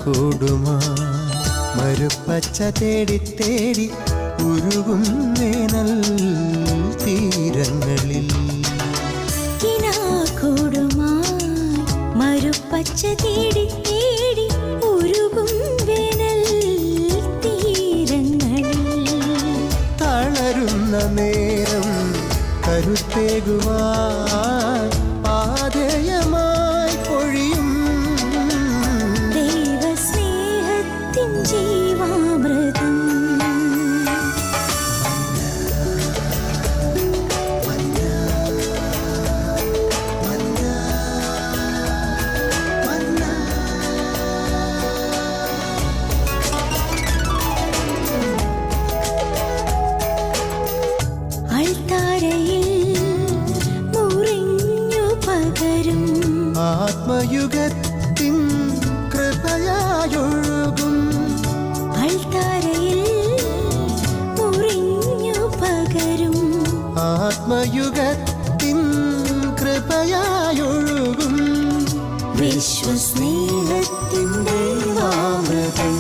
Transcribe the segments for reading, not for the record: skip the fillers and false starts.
കൂടുമാ മരുപ്പച്ച തേടി തേടി ഉരുകും വേനൽ തീരങ്ങളിൽ. മരുപ്പച്ച തേടി തേടി ഉരുകും വേനൽ തീരങ്ങളിൽ. തളരുന്ന നേരം കരുത്തേകുവാൻ പാതയമായി പൊഴിയും ദൈവസ്നേഹത്തിൻ ജീവാമൃതം. ആത്മയുഗത്തിൻ കൃപയായൊഴുകും അൾത്താരയിൽ മുറിഞ്ഞു പകരും. ആത്മയുഗത്തിൻ കൃപയായൊഴുകും വിശ്വസ്നേഹത്തിൻ ദൈവാമൃതം.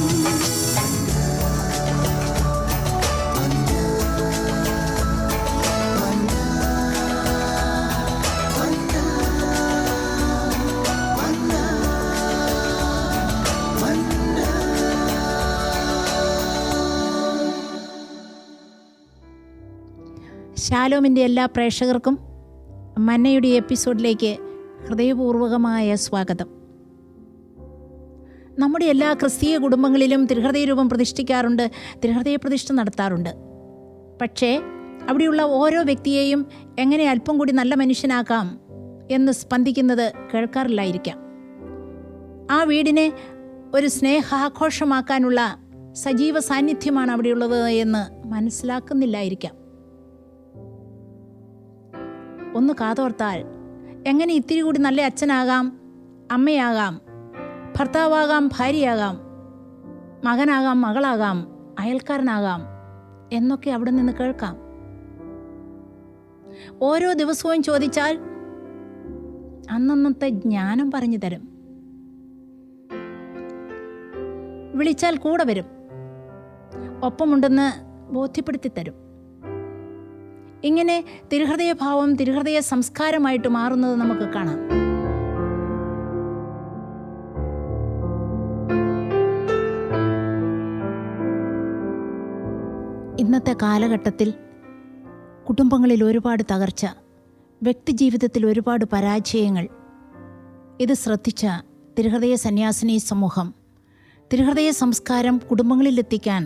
ശാലോമിൻ്റെ എല്ലാ പ്രേക്ഷകർക്കും മന്നയുടെ എപ്പിസോഡിലേക്ക് ഹൃദയപൂർവകമായ സ്വാഗതം. നമ്മുടെ എല്ലാ ക്രിസ്തീയ കുടുംബങ്ങളിലും തിരുഹൃദയ രൂപം പ്രതിഷ്ഠിക്കാറുണ്ട്, തിരുഹൃദയ പ്രതിഷ്ഠ നടത്താറുണ്ട്. പക്ഷേ അവിടെയുള്ള ഓരോ വ്യക്തിയെയും എങ്ങനെ അല്പം കൂടി നല്ല മനുഷ്യനാക്കാം എന്ന് സ്പന്ദിക്കുന്നത് കേൾക്കാറില്ലായിരിക്കാം. ആ വീടിനെ ഒരു സ്നേഹാഘോഷമാക്കാനുള്ള സജീവ സാന്നിധ്യമാണ് അവിടെയുള്ളത് എന്ന് മനസ്സിലാക്കുന്നില്ലായിരിക്കാം. ഒന്ന് കാതോർത്താൽ എങ്ങനെ ഇത്തിരി കൂടി നല്ല അച്ഛനാകാം, അമ്മയാകാം, ഭർത്താവാകാം, ഭാര്യയാകാം, മകനാകാം, മകളാകാം, അയൽക്കാരനാകാം എന്നൊക്കെ അവിടെ നിന്ന് കേൾക്കാം. ഓരോ ദിവസവും ചോദിച്ചാൽ അന്നന്നത്തെ ജ്ഞാനം പറഞ്ഞു തരും. വിളിച്ചാൽ കൂടെ വരും, ഒപ്പമുണ്ടെന്ന് ബോധ്യപ്പെടുത്തി തരും. ഇങ്ങനെ തിരുഹൃദയഭാവം തിരുഹൃദയ സംസ്കാരമായിട്ട് മാറുന്നത് നമുക്ക് കാണാം. ഇന്നത്തെ കാലഘട്ടത്തിൽ കുടുംബങ്ങളിൽ ഒരുപാട് തകർച്ച, വ്യക്തിജീവിതത്തിൽ ഒരുപാട് പരാജയങ്ങൾ. ഇത് ശ്രദ്ധിച്ച തിരുഹൃദയ സന്യാസിനി സമൂഹം തിരുഹൃദയ സംസ്കാരം കുടുംബങ്ങളിലെത്തിക്കാൻ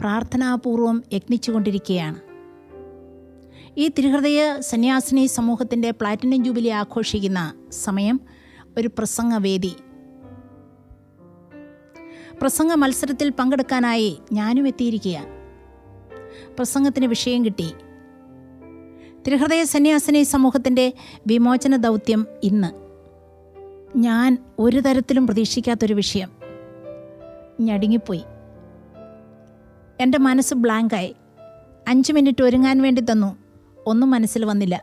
പ്രാർത്ഥനാപൂർവം യത്നിച്ചുകൊണ്ടിരിക്കുകയാണ്. ഈ തിരുഹൃദയ സന്യാസിനി സമൂഹത്തിൻ്റെ പ്ലാറ്റിനം ജൂബിലി ആഘോഷിക്കുന്ന സമയം ഒരു പ്രസംഗവേദി. പ്രസംഗ മത്സരത്തിൽ പങ്കെടുക്കാനായി ഞാനും എത്തിയിരിക്കുക. പ്രസംഗത്തിന് വിഷയം കിട്ടി, തിരുഹൃദയ സന്യാസിനി സമൂഹത്തിൻ്റെ വിമോചന ദൗത്യം ഇന്ന്. ഞാൻ ഒരു തരത്തിലും പ്രതീക്ഷിക്കാത്തൊരു വിഷയം. ഞടുങ്ങിപ്പോയി. എൻ്റെ മനസ്സ് ബ്ലാങ്കായി. 5 മിനിറ്റ് ഒരുങ്ങാൻ വേണ്ടി തന്നു, ഒന്നും മനസ്സിൽ വന്നില്ല.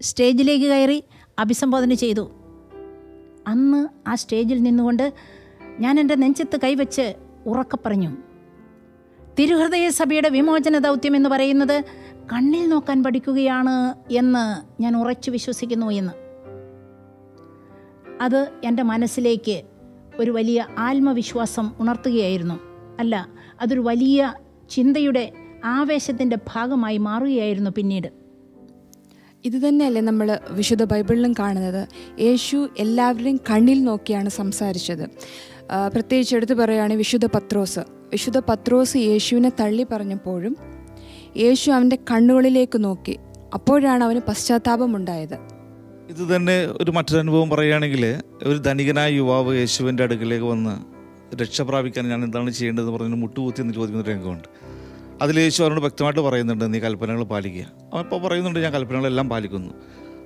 സ്റ്റേജിലേക്ക് കയറി അഭിസംബോധന ചെയ്തു. അന്ന് ആ സ്റ്റേജിൽ നിന്നുകൊണ്ട് ഞാൻ എൻ്റെ നെഞ്ചത്ത് കൈവച്ച് ഉറക്കെ പറഞ്ഞു, തിരുഹൃദയ സഭയുടെ വിമോചന ദൗത്യം എന്ന് പറയുന്നത് കണ്ണിൽ നോക്കാൻ പഠിക്കുകയാണ് എന്ന് ഞാൻ ഉറച്ചു വിശ്വസിക്കുന്നു എന്ന്. അത് എൻ്റെ മനസ്സിലേക്ക് ഒരു വലിയ ആത്മവിശ്വാസം ഉണർത്തുകയായിരുന്നു. അല്ല, അതൊരു വലിയ ചിന്തയുടെ ആവേശത്തിൻ്റെ ഭാഗമായി മാറുകയായിരുന്നു പിന്നീട്. ഇത് തന്നെയല്ലേ നമ്മൾ വിശുദ്ധ ബൈബിളിലും കാണുന്നത്. യേശു എല്ലാവരുടെയും കണ്ണിൽ നോക്കിയാണ് സംസാരിച്ചത്. പ്രത്യേകിച്ച് എടുത്തു പറയുകയാണെങ്കിൽ വിശുദ്ധ പത്രോസ് യേശുവിനെ തള്ളി പറഞ്ഞപ്പോഴും യേശു അവൻ്റെ കണ്ണുകളിലേക്ക് നോക്കി. അപ്പോഴാണ് അവന് പശ്ചാത്താപമുണ്ടായത്. ഇത് തന്നെ ഒരു മറ്റൊരു അനുഭവം പറയുകയാണെങ്കിൽ, ഒരു ധനികനായ യുവാവ് യേശുവിൻ്റെ അടുക്കിലേക്ക് വന്ന് രക്ഷ പ്രാപിക്കാൻ ഞാൻ എന്താണ് ചെയ്യേണ്ടതെന്ന് പറഞ്ഞ് മുട്ടുകുത്തി എന്ന് ചോദിക്കുന്ന രംഗമുണ്ട്. അതിൽ യേശു അവനോട് വ്യക്തമായിട്ട് പറയുന്നുണ്ട്, നീ കൽപ്പനകൾ പാലിക്കുക. അവൻ ഇപ്പോൾ പറയുന്നുണ്ട്, ഞാൻ കൽപ്പനകളെല്ലാം പാലിക്കുന്നു.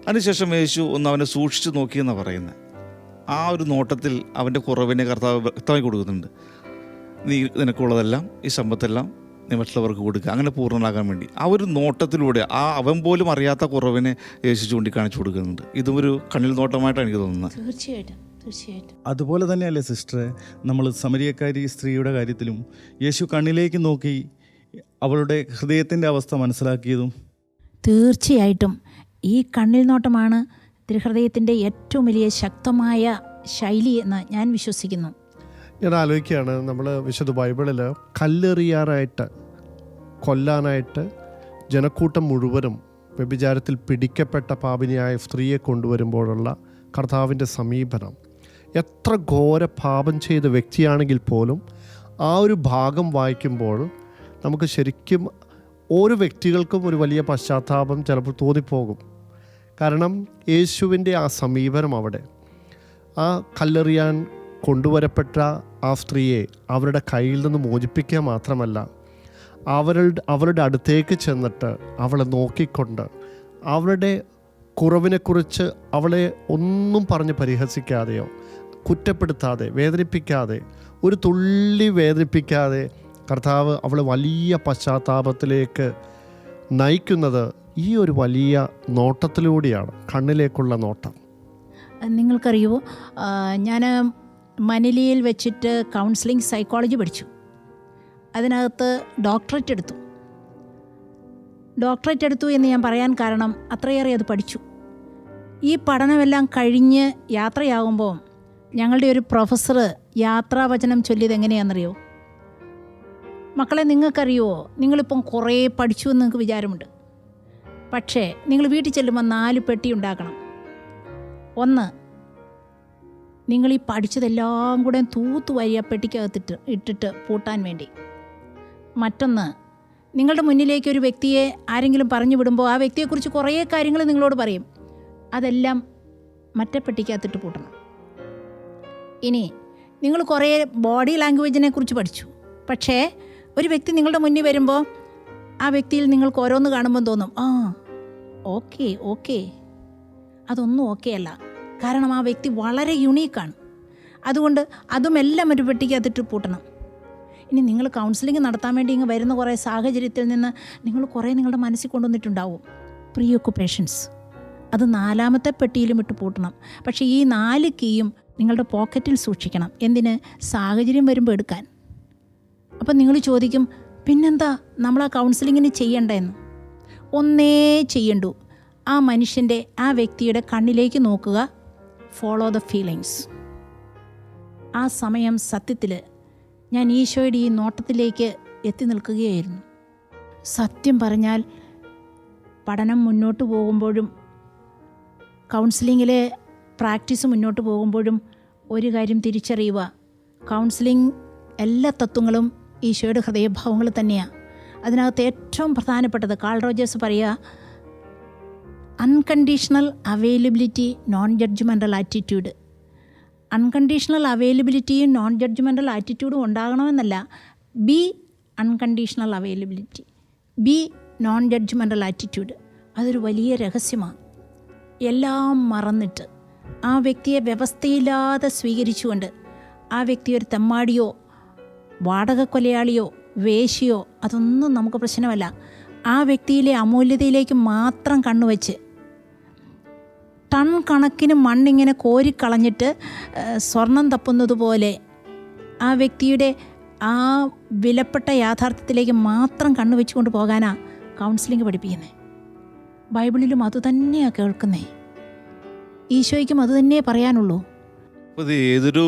അതിനുശേഷം യേശു ഒന്ന് അവനെ സൂക്ഷിച്ച് നോക്കിയെന്നാണ് പറയുന്നത്. ആ ഒരു നോട്ടത്തിൽ അവൻ്റെ കുറവിനെ കർത്താവ് വ്യക്തമായി കൊടുക്കുന്നുണ്ട്. നീ നിനക്കുള്ളതെല്ലാം, ഈ സമ്പത്തെല്ലാം നീ മറ്റുള്ളവർക്ക് കൊടുക്കുക, അങ്ങനെ പൂർണ്ണനാകാൻ വേണ്ടി. ആ ഒരു നോട്ടത്തിലൂടെ ആ അവൻ പോലും അറിയാത്ത കുറവിനെ യേശു ചൂണ്ടിക്കാണിച്ചു കൊടുക്കുന്നുണ്ട്. ഇതും ഒരു കണ്ണിൽ നോട്ടമായിട്ടാണ് എനിക്ക് തോന്നുന്നത്. തീർച്ചയായിട്ടും തീർച്ചയായിട്ടും. അതുപോലെ തന്നെയല്ലേ സിസ്റ്ററെ, നമ്മൾ സമരിയക്കാരി സ്ത്രീയുടെ കാര്യത്തിലും യേശു കണ്ണിലേക്ക് നോക്കി അവളുടെ ഹൃദയത്തിൻ്റെ അവസ്ഥ മനസ്സിലാക്കിയതും? തീർച്ചയായിട്ടും ഈ കണ്ണിൽ നോട്ടമാണ് തിരുഹൃദയത്തിൻ്റെ ഏറ്റവും വലിയ ശക്തമായ ശൈലി എന്ന് ഞാൻ വിശ്വസിക്കുന്നു. ഞാൻ ആലോചിക്കുകയാണ്, നമ്മൾ വിശുദ്ധ ബൈബിളിൽ കല്ലെറിയാനായിട്ട്, കൊല്ലാനായിട്ട് ജനക്കൂട്ടം മുഴുവനും വ്യഭിചാരത്തിൽ പിടിക്കപ്പെട്ട പാപിനിയായ സ്ത്രീയെ കൊണ്ടുവരുമ്പോഴുള്ള കർത്താവിൻ്റെ സമീപനം, എത്ര ഘോര പാപം ചെയ്ത വ്യക്തിയാണെങ്കിൽ പോലും ആ ഒരു ഭാഗം വായിക്കുമ്പോൾ നമുക്ക് ശരിക്കും ഓരോ വ്യക്തികൾക്കും ഒരു വലിയ പശ്ചാത്താപം ചിലപ്പോൾ തോന്നിപ്പോകും. കാരണം യേശുവിൻ്റെ ആ സമീപനം അവിടെ, ആ കല്ലെറിയാൻ കൊണ്ടുവരപ്പെട്ട ആ സ്ത്രീയെ അവരുടെ കയ്യിൽ നിന്ന് മോചിപ്പിക്കുക മാത്രമല്ല, അവരുടെ അടുത്തേക്ക് ചെന്നിട്ട് അവളെ നോക്കിക്കൊണ്ട് അവളുടെ കുറവിനെക്കുറിച്ച് അവളെ ഒന്നും പറഞ്ഞ് പരിഹസിക്കാതെയോ കുറ്റപ്പെടുത്താതെ വേദനിപ്പിക്കാതെ, ഒരു തുള്ളി വേദനിപ്പിക്കാതെ കർത്താവ് അവളെ വലിയ പശ്ചാത്താപത്തിലേക്ക് നയിക്കുന്നത് ഈ ഒരു വലിയ നോട്ടത്തിലൂടെയാണ്, കണ്ണിലേക്കുള്ള നോട്ടം. നിങ്ങൾക്കറിയുമോ, ഞാൻ മനിലയിൽ വെച്ചിട്ട് കൗൺസിലിംഗ് സൈക്കോളജി പഠിച്ചു. അതിനകത്ത് ഡോക്ടറേറ്റ് എടുത്തു എന്ന് ഞാൻ പറയാൻ കാരണം അത്രയേറെ അത് പഠിച്ചു. ഈ പഠനമെല്ലാം കഴിഞ്ഞ് യാത്രയാകുമ്പോൾ ഞങ്ങളുടെ ഒരു പ്രൊഫസർ യാത്രാവചനം ചൊല്ലിയത് എങ്ങനെയാണെന്നറിയോ? മക്കളെ, നിങ്ങൾക്കറിയുമോ, നിങ്ങളിപ്പം കുറേ പഠിച്ചു എന്ന് നിങ്ങൾക്ക് വിചാരമുണ്ട്. പക്ഷേ നിങ്ങൾ വീട്ടിൽ ചെല്ലുമ്പോൾ 4 പെട്ടി ഉണ്ടാക്കണം. 1, നിങ്ങൾ ഈ പഠിച്ചതെല്ലാം കൂടെ തൂത്തുവാരി ആ പെട്ടിക്കകത്തിട്ട് ഇട്ടിട്ട് പൂട്ടാൻ വേണ്ടി. മറ്റൊന്ന്, നിങ്ങളുടെ മുന്നിലേക്ക് ഒരു വ്യക്തിയെ ആരെങ്കിലും പറഞ്ഞു വിടുമ്പോൾ ആ വ്യക്തിയെക്കുറിച്ച് കുറേ കാര്യങ്ങൾ നിങ്ങളോട് പറയും. അതെല്ലാം മറ്റേ പെട്ടിക്കകത്തിട്ട് പൂട്ടണം. ഇനി നിങ്ങൾ കുറേ ബോഡി ലാംഗ്വേജിനെ കുറിച്ച് പഠിച്ചു. പക്ഷേ ഒരു വ്യക്തി നിങ്ങളുടെ മുന്നിൽ വരുമ്പോൾ ആ വ്യക്തിയിൽ നിങ്ങൾക്ക് ഓരോന്ന് കാണുമ്പോൾ തോന്നും, ആ ഓക്കെ അതൊന്നും ഓക്കെ അല്ല. കാരണം ആ വ്യക്തി വളരെ യുണീക്കാണ്. അതുകൊണ്ട് അതുമെല്ലാം ഒരു പെട്ടിക്കകത്തിട്ട് പൂട്ടണം. ഇനി നിങ്ങൾ കൗൺസിലിംഗ് നടത്താൻ വേണ്ടി ഇങ്ങ് വരുന്ന കുറേ സാഹചര്യത്തിൽ നിന്ന് നിങ്ങൾ കുറേ നിങ്ങളുടെ മനസ്സിൽ കൊണ്ടുവന്നിട്ടുണ്ടാവും പ്രീ ഓക്കുപേഷൻസ്. അത് 4ാമത്തെ പെട്ടിയിലും ഇട്ട് പൂട്ടണം. പക്ഷേ ഈ 4 കീയും നിങ്ങളുടെ പോക്കറ്റിൽ സൂക്ഷിക്കണം. എന്തിന്? സാഹചര്യം വരുമ്പോൾ എടുക്കാൻ. അപ്പം നിങ്ങൾ ചോദിക്കും, പിന്നെന്താ നമ്മൾ ആ കൗൺസിലിങ്ങിന് ചെയ്യണ്ടേന്ന്? ഒന്നേ ചെയ്യണ്ടു, ആ മനുഷ്യൻ്റെ, ആ വ്യക്തിയുടെ കണ്ണിലേക്ക് നോക്കുക, ഫോളോ ദ ഫീലിങ്സ്. ആ സമയം സത്യത്തിൽ ഞാൻ ഈശോയുടെ ഈ നോട്ടത്തിലേക്ക് എത്തി നിൽക്കുകയായിരുന്നു. സത്യം പറഞ്ഞാൽ പഠനം മുന്നോട്ട് പോകുമ്പോഴും കൗൺസിലിങ്ങിലെ പ്രാക്ടീസ് മുന്നോട്ട് പോകുമ്പോഴും ഒരു കാര്യം തിരിച്ചറിയുക, കൗൺസിലിംഗ് എല്ലാ തത്വങ്ങളും ഈശോയുടെ ഹൃദയഭാവങ്ങൾ തന്നെയാണ്. അതിനകത്ത് ഏറ്റവും പ്രധാനപ്പെട്ടത് കാൾ റോജേഴ്സ് പറയുക, unconditional availability, non judgemental attitude. Unconditional അവൈലബിലിറ്റിയും നോൺ ജഡ്ജ്മെൻ്റൽ ആറ്റിറ്റ്യൂഡും ഉണ്ടാകണമെന്നല്ല, be unconditional availability, be non judgemental attitude. അതൊരു വലിയ രഹസ്യമാണ്. എല്ലാം മറന്നിട്ട് ആ വ്യക്തിയെ വ്യവസ്ഥയില്ലാതെ സ്വീകരിച്ചുകൊണ്ട്, ആ വ്യക്തി ഒരു തെമ്മാടിയോ വാടക കൊലയാളിയോ വേശ്യയോ അതൊന്നും നമുക്ക് പ്രശ്നമല്ല. ആ വ്യക്തിയിലെ അമൂല്യതയിലേക്ക് മാത്രം കണ്ണുവെച്ച് ടൺ കണക്കിന് മണ്ണിങ്ങനെ കോരിക്കളഞ്ഞിട്ട് സ്വർണം തപ്പുന്നത് പോലെ ആ വ്യക്തിയുടെ ആ വിലപ്പെട്ട യാഥാർത്ഥ്യത്തിലേക്ക് മാത്രം കണ്ണുവെച്ചുകൊണ്ട് പോകാനാ കൗൺസിലിംഗ് പഠിപ്പിക്കുന്നത്. ബൈബിളിലും അതുതന്നെയാണ് കേൾക്കുന്നേ, ഈശോയ്ക്കും അതുതന്നെ പറയാനുള്ളൂ. അപ്പോൾ ഇത് ഏതൊരു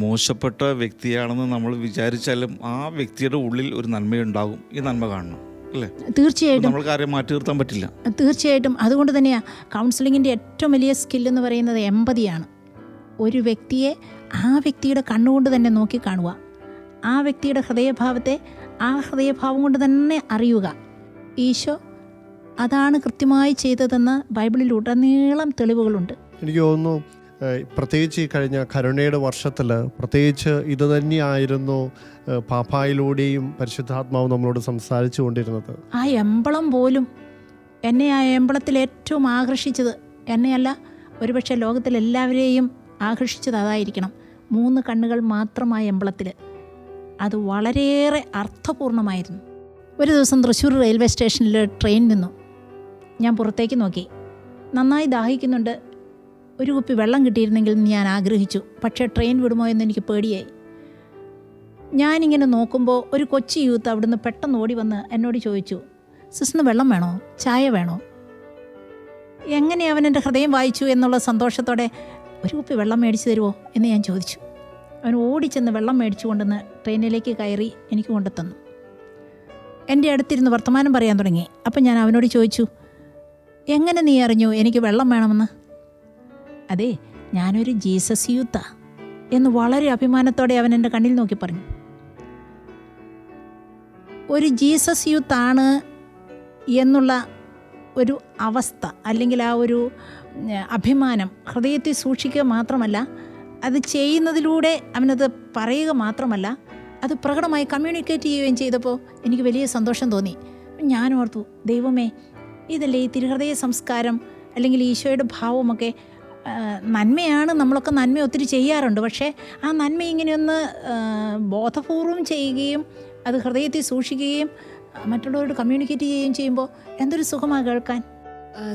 മോശപ്പെട്ട വ്യക്തിയാണെന്ന് നമ്മൾ വിചാരിച്ചാലും ആ വ്യക്തിയുടെ ഉള്ളിൽ ഒരു നന്മയുണ്ടാകും. ഈ നന്മ കാണണം, അല്ലേ? തീർച്ചയായിട്ടും നമ്മൾക്ക് ആരെയും മാറ്റി നിർത്താൻ പറ്റില്ല. തീർച്ചയായിട്ടും. അതുകൊണ്ട് തന്നെയാണ് കൗൺസിലിങ്ങിൻ്റെ ഏറ്റവും വലിയ സ്കില്ലെന്ന് പറയുന്നത് എമ്പതിയാണ്. ഒരു വ്യക്തിയെ ആ വ്യക്തിയുടെ കണ്ണുകൊണ്ട് തന്നെ നോക്കിക്കാണുക, ആ വ്യക്തിയുടെ ഹൃദയഭാവത്തെ ആ ഹൃദയഭാവം കൊണ്ട് തന്നെ അറിയുക. ഈശോ അതാണ് കൃത്യമായി ചെയ്തതെന്ന് ബൈബിളിൽ ഉടനീളം തെളിവുകളുണ്ട്. എനിക്ക് തോന്നുന്നു പ്രത്യേകിച്ച് ഈ കഴിഞ്ഞ കരുണയുടെ വർഷത്തിൽ പ്രത്യേകിച്ച് ഇത് തന്നെയായിരുന്നു പാപ്പായിലൂടെയും പരിശുദ്ധാത്മാവ് നമ്മളോട് സംസാരിച്ചു കൊണ്ടിരുന്നത്. ആ എമ്പളം പോലും എന്നെ, ആ എമ്പളത്തിൽ ഏറ്റവും ആകർഷിച്ചത് എന്നെയല്ല, ഒരുപക്ഷെ ലോകത്തിലെല്ലാവരെയും ആകർഷിച്ചത് അതായിരിക്കണം. 3 കണ്ണുകൾ മാത്രമായ എമ്പളത്തിൽ അത് വളരെയേറെ അർത്ഥപൂർണമായിരുന്നു. ഒരു ദിവസം തൃശ്ശൂർ റെയിൽവേ സ്റ്റേഷനിൽ ട്രെയിൻ നിന്നു. ഞാൻ പുറത്തേക്ക് നോക്കി, നന്നായി ദാഹിക്കുന്നുണ്ട്. ഒരു കുപ്പി വെള്ളം കിട്ടിയിരുന്നെങ്കിൽ എന്ന് ഞാൻ ആഗ്രഹിച്ചു. പക്ഷേ ട്രെയിൻ വിടുമോ എന്ന് എനിക്ക് പേടിയായി. ഞാനിങ്ങനെ നോക്കുമ്പോൾ ഒരു കൊച്ചു യൂത്ത് അവിടുന്ന് പെട്ടെന്ന് ഓടി വന്ന് എന്നോട് ചോദിച്ചു, സിസ്റ്ററിന് വെള്ളം വേണോ, ചായ വേണോ? എങ്ങനെ അവൻ എൻ്റെ ഹൃദയം വായിച്ചു എന്നുള്ള സന്തോഷത്തോടെ ഒരു കുപ്പി വെള്ളം മേടിച്ചു തരുമോ എന്ന് ഞാൻ ചോദിച്ചു. അവൻ ഓടിച്ചെന്ന് വെള്ളം മേടിച്ചു കൊണ്ടുവന്ന് ട്രെയിനിലേക്ക് കയറി എനിക്ക് കൊണ്ടുതന്നു. എൻ്റെ അടുത്തിരുന്ന് വർത്തമാനം പറയാൻ തുടങ്ങി. അപ്പം ഞാൻ അവനോട് ചോദിച്ചു, എങ്ങനെ നീ അറിഞ്ഞു എനിക്ക് വെള്ളം വേണമെന്ന്? അതെ, ഞാനൊരു ജീസസ് യൂത്താ എന്ന് വളരെ അഭിമാനത്തോടെ അവൻ എൻ്റെ കണ്ണിൽ നോക്കി പറഞ്ഞു. ഒരു ജീസസ് യൂത്താണ് എന്നുള്ള ഒരു അവസ്ഥ അല്ലെങ്കിൽ ആ ഒരു അഭിമാനം ഹൃദയത്തിൽ സൂക്ഷിക്കുക മാത്രമല്ല, അത് ചെയ്യുന്നതിലൂടെ അവനത് പറയുക മാത്രമല്ല, അത് പ്രകടമായി കമ്മ്യൂണിക്കേറ്റ് ചെയ്യുകയും ചെയ്തപ്പോൾ എനിക്ക് വലിയ സന്തോഷം തോന്നി. ഞാൻ ഓർത്തു, ദൈവമേ, ഇതല്ലേ ഈ തിരുഹൃദയ സംസ്കാരം അല്ലെങ്കിൽ ഈശോയുടെ ഭാവമൊക്കെ നന്മയാണ്. നമ്മളൊക്കെ നന്മ ഒത്തിരി ചെയ്യാറുണ്ട്. പക്ഷേ ആ നന്മ ഇങ്ങനെയൊന്ന് ബോധപൂർവം ചെയ്യുകയും അത് ഹൃദയത്തിൽ സൂക്ഷിക്കുകയും മറ്റുള്ളവരോട് കമ്മ്യൂണിക്കേറ്റ് ചെയ്യുകയും ചെയ്യുമ്പോൾ എന്തൊരു സുഖമാണ് കേൾക്കാൻ.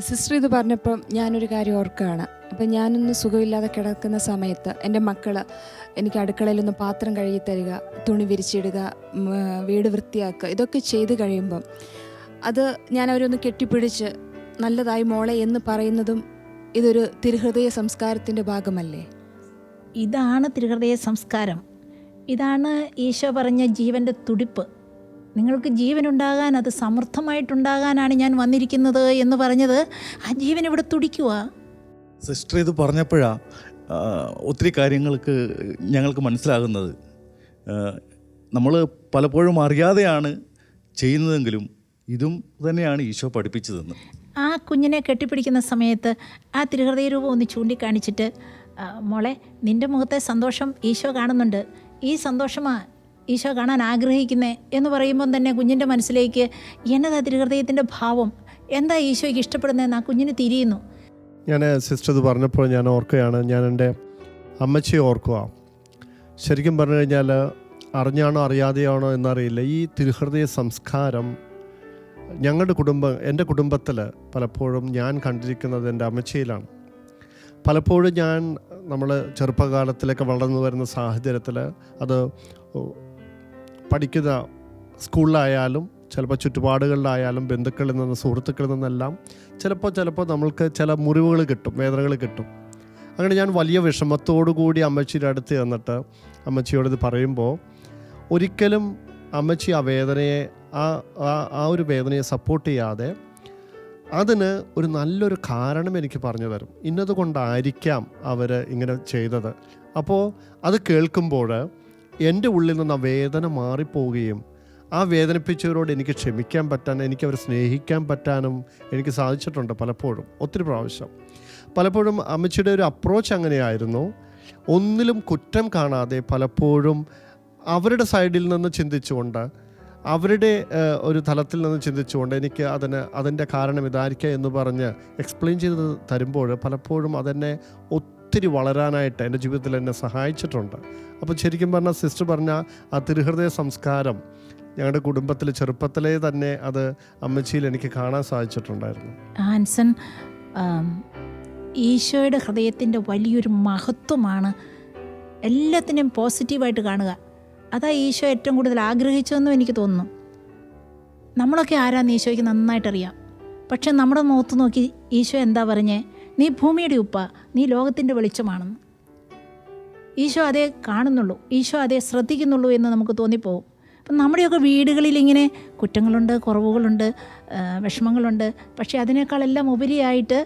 സിസ്റ്റർ ഇത് പറഞ്ഞപ്പോൾ ഞാനൊരു കാര്യം ഓർക്കുകയാണ്. അപ്പം ഞാനൊന്ന് സുഖമില്ലാതെ കിടക്കുന്ന സമയത്ത് എൻ്റെ മക്കൾ എനിക്ക് അടുക്കളയിലൊന്ന് പാത്രം കഴുകി തരിക, തുണി വിരിച്ചിടുക, വീട് വൃത്തിയാക്കുക, ഇതൊക്കെ ചെയ്ത് കഴിയുമ്പം അത് ഞാൻ അവരൊന്ന് കെട്ടിപ്പിടിച്ച് നല്ലതായി മോളെ എന്ന് പറയുന്നതും ഇതൊരു തിരുഹൃദയ സംസ്കാരത്തിൻ്റെ ഭാഗമല്ലേ? ഇതാണ് തിരുഹൃദയ സംസ്കാരം. ഇതാണ് ഈശോ പറഞ്ഞ ജീവൻ്റെ തുടിപ്പ്. നിങ്ങൾക്ക് ജീവനുണ്ടാകാൻ, അത് സമൃദ്ധമായിട്ടുണ്ടാകാനാണ് ഞാൻ വന്നിരിക്കുന്നത് എന്ന് പറഞ്ഞത്. ആ ജീവൻ ഇവിടെ തുടിക്കുക. സിസ്റ്റർ ഇത് പറഞ്ഞപ്പോഴാണ് ഒത്തിരി കാര്യങ്ങൾക്ക് ഞങ്ങൾക്ക് മനസ്സിലാകുന്നത്. നമ്മൾ പലപ്പോഴും അറിയാതെയാണ് ചെയ്യുന്നതെങ്കിലും ഇതും തന്നെയാണ് ഈശോ പഠിപ്പിച്ചതെന്ന്. ആ കുഞ്ഞിനെ കെട്ടിപ്പിടിക്കുന്ന സമയത്ത് ആ തിരുഹൃദയ രൂപം ഒന്ന് ചൂണ്ടിക്കാണിച്ചിട്ട്, മോളെ, നിൻ്റെ മുഖത്തെ സന്തോഷം ഈശോ കാണുന്നുണ്ട്, ഈ സന്തോഷമാണ് ഈശോ കാണാൻ ആഗ്രഹിക്കുന്നത് എന്ന് പറയുമ്പം തന്നെ കുഞ്ഞിൻ്റെ മനസ്സിലേക്ക് എന്നതാ തിരുഹൃദയത്തിൻ്റെ ഭാവം, എന്താ ഈശോയ്ക്ക് ഇഷ്ടപ്പെടുന്നതെന്ന് ആ കുഞ്ഞിന് തിരിയുന്നു. ഞാൻ സിസ്റ്റർ ഇത് പറഞ്ഞപ്പോൾ ഞാൻ ഓർക്കുകയാണ്, ഞാൻ എൻ്റെ അമ്മച്ചിയെ ഓർക്കുക. ശരിക്കും പറഞ്ഞു കഴിഞ്ഞാൽ അറിഞ്ഞാണോ അറിയാതെയാണോ എന്നറിയില്ല, ഈ തിരുഹൃദയ സംസ്കാരം എൻ്റെ കുടുംബത്തിൽ പലപ്പോഴും ഞാൻ കണ്ടിരിക്കുന്നത് എൻ്റെ അമ്മച്ചിയിലാണ്. പലപ്പോഴും നമ്മൾ ചെറുപ്പകാലത്തിലേക്ക് വളർന്നു വരുന്ന സാഹചര്യത്തിൽ അത് പഠിക്കുന്ന സ്കൂളിലായാലും ചിലപ്പോൾ ചുറ്റുപാടുകളിലായാലും ബന്ധുക്കളിൽ നിന്ന് സുഹൃത്തുക്കളിൽ നിന്നെല്ലാം ചിലപ്പോൾ നമ്മൾക്ക് ചില മുറിവുകൾ കിട്ടും, വേദനകൾ കിട്ടും. അങ്ങനെ ഞാൻ വലിയ വിഷമത്തോടു കൂടി അമ്മച്ചിയുടെ അടുത്ത് ചെന്നിട്ട് അമ്മച്ചിയോട് ഇത് പറയുമ്പോൾ ഒരിക്കലും അമ്മച്ചി ആ വേദനയെ ആ ഒരു വേദനയെ സപ്പോർട്ട് ചെയ്യാതെ അതിന് ഒരു നല്ലൊരു കാരണം എനിക്ക് പറഞ്ഞു തരും. ഇന്നതുകൊണ്ടായിരിക്കാം അവർ ഇങ്ങനെ ചെയ്തത്. അപ്പോൾ അത് കേൾക്കുമ്പോൾ എൻ്റെ ഉള്ളിൽ നിന്ന് ആ വേദന മാറിപ്പോവുകയും ആ വേദനിപ്പിച്ചവരോട് എനിക്ക് ക്ഷമിക്കാൻ പറ്റാൻ, എനിക്ക് അവരെ സ്നേഹിക്കാൻ പറ്റാനും എനിക്ക് സാധിച്ചിട്ടുണ്ട് പലപ്പോഴും, ഒത്തിരി പ്രാവശ്യം. പലപ്പോഴും അമ്മച്ചിയുടെ ഒരു അപ്രോച്ച് അങ്ങനെയായിരുന്നു. ഒന്നിലും കുറ്റം കാണാതെ പലപ്പോഴും അവരുടെ സൈഡിൽ നിന്ന് ചിന്തിച്ചുകൊണ്ട്, അവരുടെ ഒരു തലത്തിൽ നിന്ന് ചിന്തിച്ചുകൊണ്ട് എനിക്ക് അതിൻ്റെ കാരണം ഇതായിരിക്കാം എന്ന് പറഞ്ഞ് എക്സ്പ്ലെയിൻ ചെയ്ത് തരുമ്പോൾ പലപ്പോഴും അതെന്നെ ഒത്തിരി വളരാനായിട്ട് എൻ്റെ ജീവിതത്തിൽ എന്നെ സഹായിച്ചിട്ടുണ്ട്. അപ്പോൾ ശരിക്കും പറഞ്ഞാൽ സിസ്റ്റർ പറഞ്ഞ ആ തിരുഹൃദയ സംസ്കാരം ഞങ്ങളുടെ കുടുംബത്തിൽ ചെറുപ്പത്തിലേ തന്നെ അത് അമ്മച്ചിയിൽ എനിക്ക് കാണാൻ സാധിച്ചിട്ടുണ്ടായിരുന്നു. ആൻസൺ, ഈശോയുടെ ഹൃദയത്തിൻ്റെ വലിയൊരു മഹത്വമാണ് എല്ലാത്തിനെയും പോസിറ്റീവായിട്ട് കാണുക. അതാ ഈശോ ഏറ്റവും കൂടുതൽ ആഗ്രഹിച്ചതെന്നും എനിക്ക് തോന്നുന്നു. നമ്മളൊക്കെ ആരാന്ന് ഈശോയ്ക്ക് നന്നായിട്ടറിയാം. പക്ഷെ നമ്മുടെ മുഖത്ത് നോക്കി ഈശോ എന്താ പറഞ്ഞേ? നീ ഭൂമിയുടെ ഉപ്പ, നീ ലോകത്തിൻ്റെ വെളിച്ചമാണെന്ന്. ഈശോ അതേ കാണുന്നുള്ളൂ, ഈശോ അതേ ശ്രദ്ധിക്കുന്നുള്ളൂ എന്ന് നമുക്ക് തോന്നിപ്പോവും. അപ്പം നമ്മുടെയൊക്കെ വീടുകളിൽ ഇങ്ങനെ കുറ്റങ്ങളുണ്ട്, കുറവുകളുണ്ട്, വിഷമങ്ങളുണ്ട്. പക്ഷേ അതിനേക്കാളെല്ലാം ഉപരിയായിട്ട്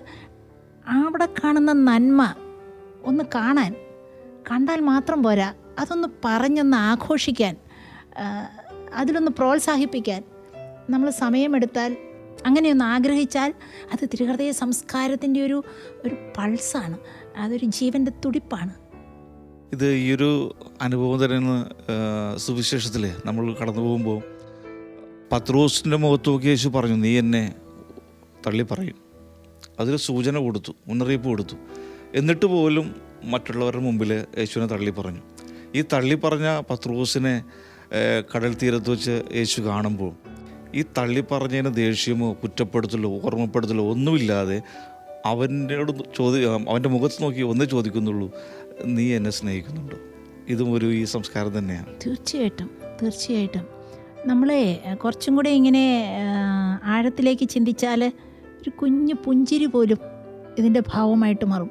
അവിടെ കാണുന്ന നന്മ ഒന്ന് കണ്ടാൽ മാത്രം പോരാ, അതൊന്ന് പറഞ്ഞൊന്ന് ആഘോഷിക്കാൻ, അതിലൊന്ന് പ്രോത്സാഹിപ്പിക്കാൻ നമ്മൾ സമയമെടുത്താൽ, അങ്ങനെയൊന്ന് ആഗ്രഹിച്ചാൽ അത് തിരുഹൃദയ സംസ്കാരത്തിൻ്റെ ഒരു പൾസാണ്, അതൊരു ജീവൻ്റെ തുടിപ്പാണ്. ഇത് ഈ ഒരു അനുഭവം തന്നെ സുവിശേഷത്തിൽ നമ്മൾ കടന്നു പോകുമ്പോൾ പത്രോസിൻ്റെ മുഖത്ത് നോക്കി യേശു പറഞ്ഞു, നീ എന്നെ തള്ളി പറയും. അതിൽ സൂചന കൊടുത്തു, മുന്നറിയിപ്പ് കൊടുത്തു. എന്നിട്ട് പോലും മറ്റുള്ളവരുടെ മുമ്പിൽ യേശുവിനെ തള്ളി പറഞ്ഞു. ഈ തള്ളി പറഞ്ഞ പത്രോസിനെ കടൽ തീരത്ത് വെച്ച് യേശു കാണുമ്പോൾ ഈ തള്ളി പറഞ്ഞതിന് ദേഷ്യമോ കുറ്റപ്പെടുത്തലോ ഓർമ്മപ്പെടുത്തലോ ഒന്നുമില്ലാതെ അവനോട് അവൻ്റെ മുഖത്ത് നോക്കി ഒന്നേ ചോദിക്കുന്നുള്ളൂ, നീ എന്നെ സ്നേഹിക്കുന്നുണ്ടോ? ഇതും ഈ സംസ്കാരം തന്നെയാണ്. തീർച്ചയായിട്ടും തീർച്ചയായിട്ടും. നമ്മളെ കുറച്ചും കൂടെ ഇങ്ങനെ ആഴത്തിലേക്ക് ചിന്തിച്ചാൽ ഒരു കുഞ്ഞു പുഞ്ചിരി പോലും ഇതിൻ്റെ ഭാവമായിട്ട് മാറും.